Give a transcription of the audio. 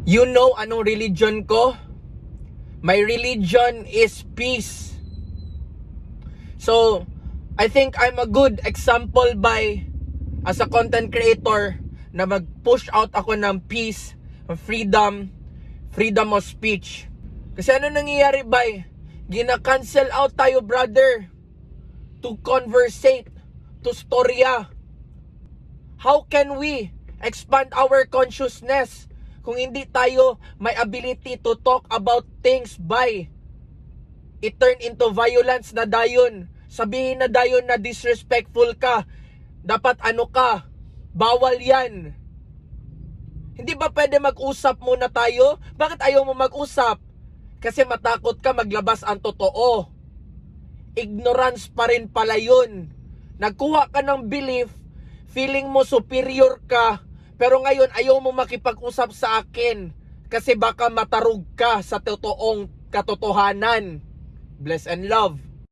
You know anong religion ko? My religion is peace. So, I think I'm a good example as a content creator na mag-push out ako ng peace, freedom of speech. Kasi ano nangyayari gina-cancel out tayo, brother, to conversate, to storya. How can we expand our consciousness kung hindi tayo may ability to talk about things it turn into violence na dayon. Sabihin na dayon na disrespectful ka. Dapat bawal yan. Hindi ba pwede mag-usap muna tayo? Bakit ayaw mo mag-usap? Kasi matakot ka maglabas ang totoo. Ignorance pa rin pala yun. Nagkuha ka ng belief, feeling mo superior ka, pero ngayon ayaw mo makipag-usap sa akin kasi baka matarug ka sa totoong katotohanan. Bless and love.